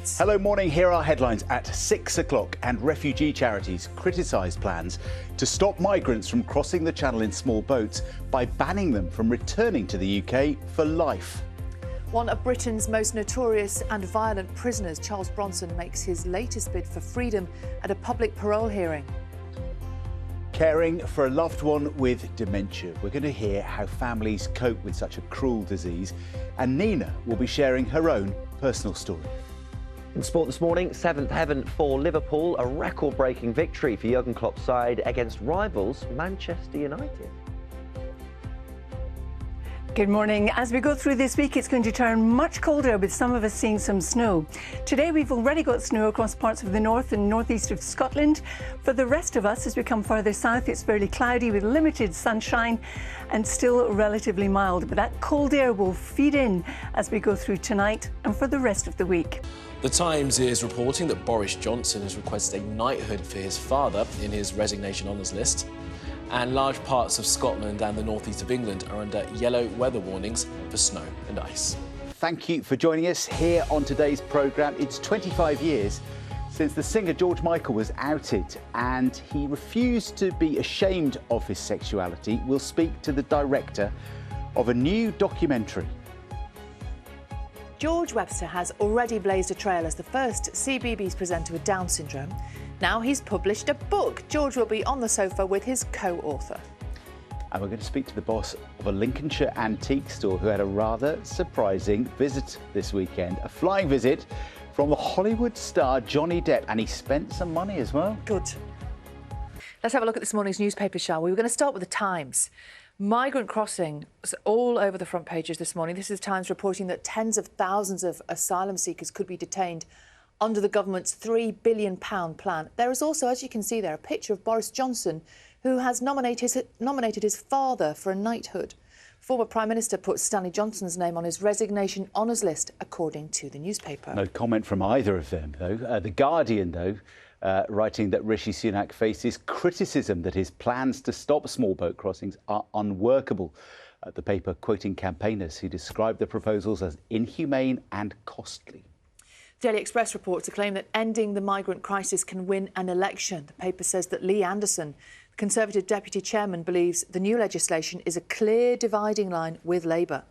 Migrants. Hello, morning. Here are headlines at 6 o'clock. And refugee charities criticise plans to stop migrants from crossing the channel in small boats by banning them from returning to the UK for life. One of Britain's most notorious and violent prisoners, Charles Bronson, makes his latest bid for freedom at a public parole hearing. Caring for a loved one with dementia. We're going to hear how families cope with such a cruel disease. And Nina will be sharing her own personal story. In sport this morning, seventh heaven for Liverpool, a record-breaking victory for Jurgen Klopp's side against rivals Manchester United. Good morning. As we go through this week, it's going to turn much colder, with some of us seeing some snow. Today, we've already got snow across parts of the north and northeast of Scotland. For the rest of us, as we come further south, it's fairly cloudy with limited sunshine and still relatively mild. But that cold air will feed in as we go through tonight and for the rest of the week. The Times is reporting that Boris Johnson has requested a knighthood for his father in his resignation honours list. And large parts of Scotland and the northeast of England are under yellow weather warnings for snow and ice. Thank you for joining us here on today's programme. It's 25 years since the singer George Michael was outed, and he refused to be ashamed of his sexuality. We'll speak to the director of a new documentary. George Webster has already blazed a trail as the first CBeebies presenter with Down syndrome. Now he's published a book. George will be on the sofa with his co-author. And we're going to speak to the boss of a Lincolnshire antique store who had a rather surprising visit this weekend. A flying visit from the Hollywood star Johnny Depp, and he spent some money as well. Good. Let's have a look at this morning's newspaper, shall we? We're going to start with the Times. Migrant crossing was all over the front pages this morning. This is the Times reporting that tens of thousands of asylum seekers could be detained under the government's £3 billion plan. There is also, as you can see there, a picture of Boris Johnson, who has nominated his father for a knighthood. Former Prime Minister put Stanley Johnson's name on his resignation honours list, according to the newspaper. No comment from either of them, though. The Guardian, though, writing that Rishi Sunak faces criticism that his plans to stop small boat crossings are unworkable. The paper quoting campaigners who described the proposals as inhumane and costly. Daily Express reports a claim that ending the migrant crisis can win an election. The paper says that Lee Anderson, the Conservative Deputy Chairman, believes the new legislation is a clear dividing line with Labour.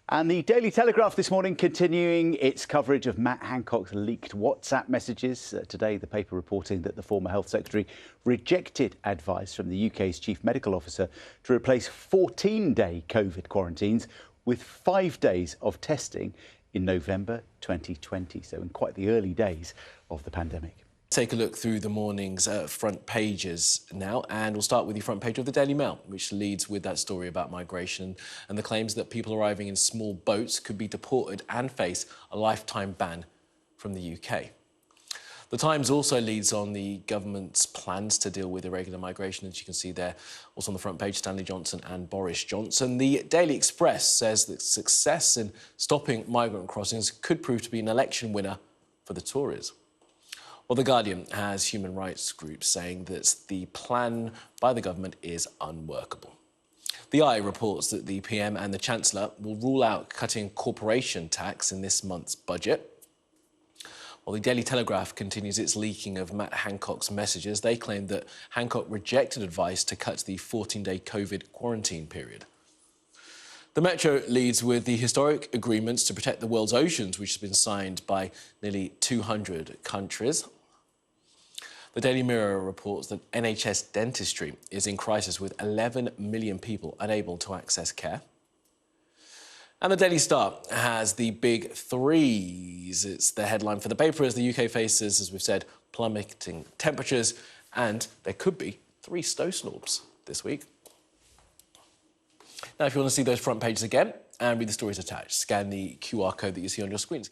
And the Daily Telegraph this morning continuing its coverage of Matt Hancock's leaked WhatsApp messages. Today, the paper reporting that the former Health Secretary rejected advice from the UK's Chief Medical Officer to replace 14-day COVID quarantines with 5 days of testing in November 2020, so in quite the early days of the pandemic. Take a look through the morning's front pages now, and we'll start with the front page of the Daily Mail, which leads with that story about migration and the claims that people arriving in small boats could be deported and face a lifetime ban from the UK. The Times also leads on the government's plans to deal with irregular migration, as you can see there. Also on the front page, Stanley Johnson and Boris Johnson. The Daily Express says that success in stopping migrant crossings could prove to be an election winner for the Tories. Well, The Guardian has human rights groups saying that the plan by the government is unworkable. The Eye reports that the PM and the Chancellor will rule out cutting corporation tax in this month's budget. While the Daily Telegraph continues its leaking of Matt Hancock's messages, they claim that Hancock rejected advice to cut the 14-day COVID quarantine period. The Metro leads with the historic agreements to protect the world's oceans, which has been signed by nearly 200 countries. The Daily Mirror reports that NHS dentistry is in crisis with 11 million people unable to access care. And the Daily Star has the big threes. It's the headline for the paper as the UK faces, as we've said, plummeting temperatures, and there could be 3 snowstorms this week. Now, if you want to see those front pages again and read the stories attached, scan the QR code that you see on your screen.